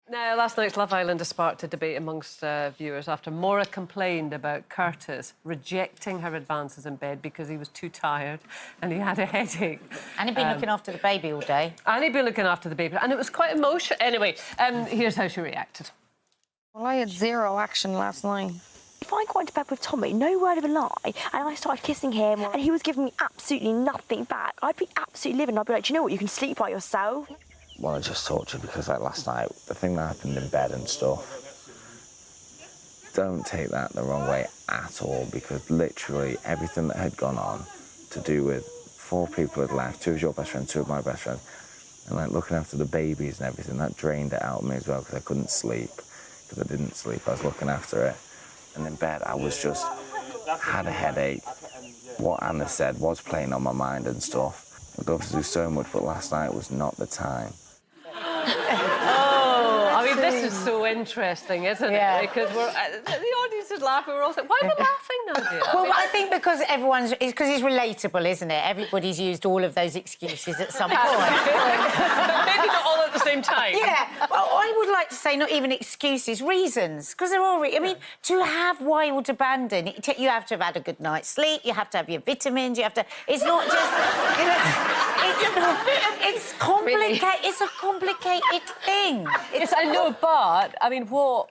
Now, last night's Love Island has sparked a debate amongst viewers after Maura complained about Curtis rejecting her advances in bed because he was too tired and he had a headache. And he'd been looking after the baby all day. And he'd been looking after the baby. And it was quite emotional. Anyway, here's how she reacted. Well, I had zero action last night. If I got into bed with Tommy, no word of a lie, and I started kissing him, and he was giving me absolutely nothing back, I'd be absolutely livid. I'd be like, do you know what, you can sleep by yourself. Well, I just talked to you because, like, last night, the thing that happened in bed and stuff, don't take that the wrong way at all, because literally everything that had gone on to do with 4 people had left, 2 of your best friends, 2 of my best friends, and, like, looking after the babies and everything, that drained it out of me as well, because I couldn't sleep, because I didn't sleep, I was looking after it. And in bed, I was just, had a headache. What Anna said was playing on my mind and stuff. I'd love to do so much, but last night was not the time. Oh, I mean, this is so interesting, isn't it? Because we're the audience is laughing. We're all saying, "Why are we laughing, Nadia?" Well, I think because because it's relatable, isn't it? Everybody's used all of those excuses at some point. Maybe not all at the same time. Yeah. Well, I would like to say not even excuses, reasons, because they're all. I mean, to have wild abandon, you have to have had a good night's sleep. You have to have your vitamins. You have to. It's not just. You know, it's complicated. Really? It's a complicated thing. I know, but I mean, what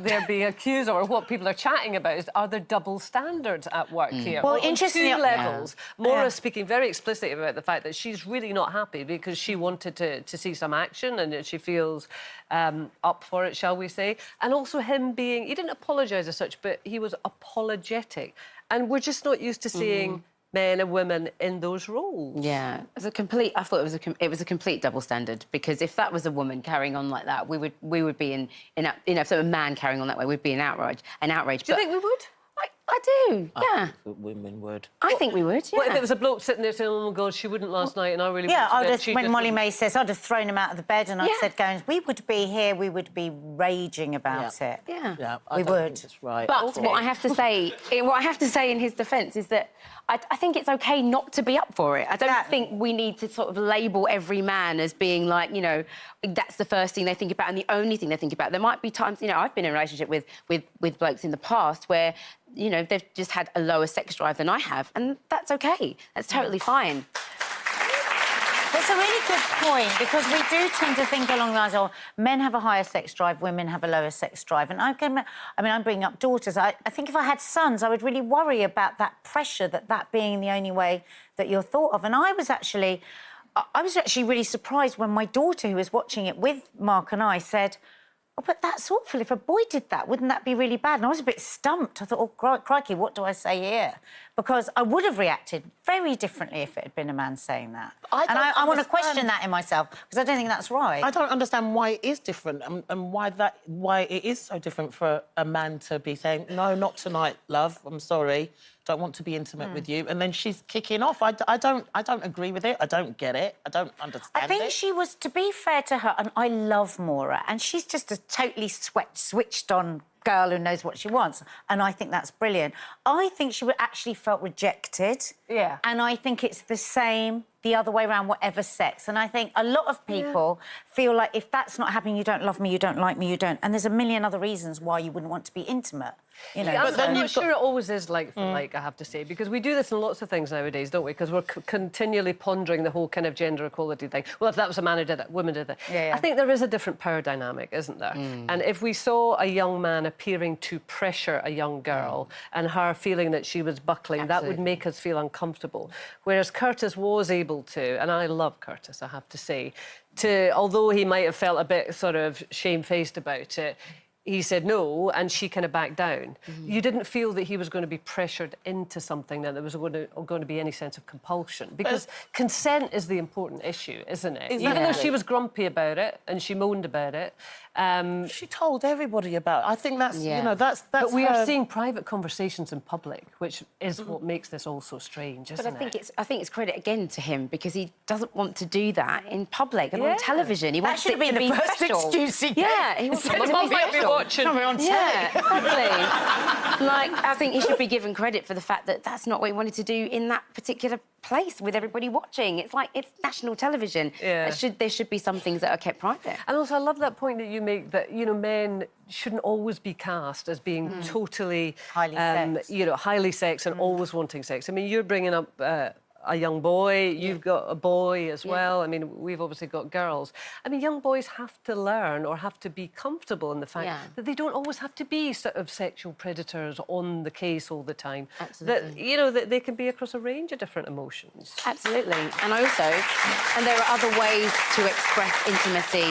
they're being accused of, or what people are chatting about, is are there double standards at work here? Well, on interestingly, 2 levels. Maura's speaking very explicitly about the fact that she's really not happy because she wanted to see some action and that she feels up for it, shall we say. And also him being, he didn't apologise as such, but he was apologetic. And we're just not used to seeing men and women in those roles. Yeah, I thought it was a complete double standard, because if that was a woman carrying on like that, we would be in if a man carrying on that way, we'd be an outrage. Do you think we would? I do, yeah. Women would. I think we would, yeah. What if it was a bloke sitting there saying, "Oh my God, she wouldn't last night, and I really wanted to," when Molly May says, I'd have thrown him out of the bed, and I'd said, we would be here, we would be raging about it. Yeah, we would. It's right. But what I have to say in his defence is that I think it's OK not to be up for it. I don't think we need to sort of label every man as being like, you know, that's the first thing they think about and the only thing they think about. There might be times, you know, I've been in a relationship with blokes in the past where, you know, they've just had a lower sex drive than I have, and that's OK. That's totally fine. That's a really good point, because we do tend to think along the lines of men have a higher sex drive, women have a lower sex drive. And I'm bringing up daughters. I think if I had sons, I would really worry about that pressure, that being the only way that you're thought of. And I was actually really surprised when my daughter, who was watching it with Mark and I, said, "Oh, but that's awful. If a boy did that, wouldn't that be really bad?" And I was a bit stumped. I thought, oh, crikey, what do I say here? Because I would have reacted very differently if it had been a man saying that. I want to question that in myself, because I don't think that's right. I don't understand why it is different and why it is so different for a man to be saying, "No, not tonight, love, I'm sorry, don't want to be intimate with you," and then she's kicking off. I don't agree with it. I don't get it. I don't understand it. I think she was, to be fair to her, and I love Maura, and she's just a totally switched-on girl who knows what she wants, and I think that's brilliant. I think she actually felt rejected. Yeah. And I think it's the same the other way around, whatever sex. And I think a lot of people feel like if that's not happening, you don't love me, you don't like me, you don't. And there's a million other reasons why you wouldn't want to be intimate. You know, but I'm not sure it always is like for like, I have to say, because we do this in lots of things nowadays, don't we? Because we're continually pondering the whole kind of gender equality thing. Well, if that was a man who did it, women did it. Yeah. I think there is a different power dynamic, isn't there? And if we saw a young man appearing to pressure a young girl and her feeling that she was buckling, that would make us feel uncomfortable. Whereas Curtis was able to, and I love Curtis, I have to say, although he might have felt a bit sort of shamefaced about it, he said no, and she kind of backed down. You didn't feel that he was going to be pressured into something, that there was going to be any sense of compulsion. Because consent is the important issue, isn't it? Exactly. Even though she was grumpy about it and she moaned about it. She told everybody about it. I think that's, you know, that's But we her... are seeing private conversations in public, which is what makes this all so strange, isn't But I think it's credit again to him, because he doesn't want to do that in public and on television. He wants should it have to been be the first special. excuse he He wants it to be special. Coming on telly. Yeah, exactly. Like, I think he should be given credit for the fact that that's not what he wanted to do in that particular place with everybody watching. It's like, it's national television. Yeah. There should be some things that are kept private. And also, I love that point that you make that, you know, men shouldn't always be cast as being totally... Highly sexed. You know, highly sexed and always wanting sex. I mean, you're bringing up a young boy, you've got a boy as well. I mean, we've obviously got girls. I mean, young boys have to learn or have to be comfortable in the fact that they don't always have to be sort of sexual predators on the case all the time. Absolutely. That, you know, that they can be across a range of different emotions. Absolutely. And there are other ways to express intimacy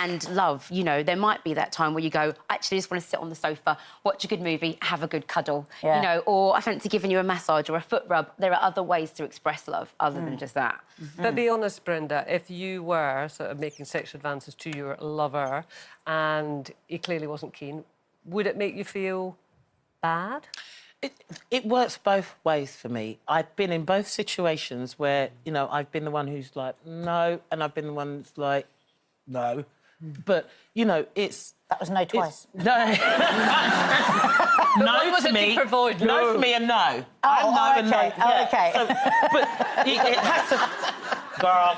and love. You know, there might be that time where you go, actually, I just want to sit on the sofa, watch a good movie, have a good cuddle, you know, or I fancy giving you a massage or a foot rub. There are other ways to express love other than just that. But be honest, Brenda, if you were sort of making sexual advances to your lover and he clearly wasn't keen, would it make you feel bad? It works both ways for me. I've been in both situations where, you know, I've been the one who's like, no, and I've been the one that's like, no. But, you know, That was no twice. No. No was to a me. deeper void? No No. for me and no. Oh, I'm no and no. okay. Yeah. Okay. So, but it has to... Girl.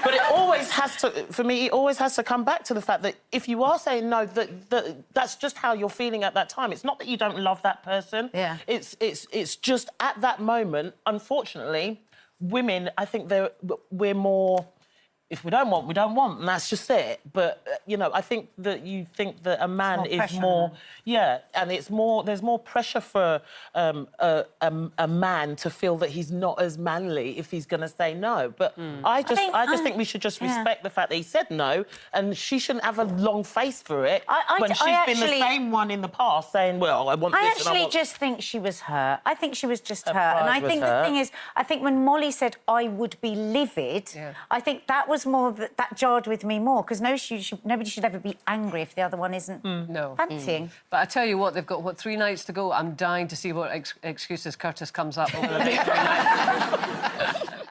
But it always has to... For me, it always has to come back to the fact that if you are saying no, that's just how you're feeling at that time. It's not that you don't love that person. Yeah. It's just at that moment, unfortunately, women, I think we're more... If we don't want, we don't want, and that's just it. But, you know, I think that you think that a man is more... Yeah, and it's more... There's more pressure for a man to feel that he's not as manly if he's going to say no. But I just think we should just respect the fact that he said no, and she shouldn't have a long face for it when she's been the same one in the past saying, well, I want this and I want... just think she was hurt. I think she was just hurt. pride And I was think the hurt. thing is, I think when Molly said, I would be livid, I think that was more... That jarred with me more, because nobody should ever be angry if the other one isn't fancying. But I tell you what, they've got, 3 nights to go? I'm dying to see what excuses Curtis comes up over the next 3 nights.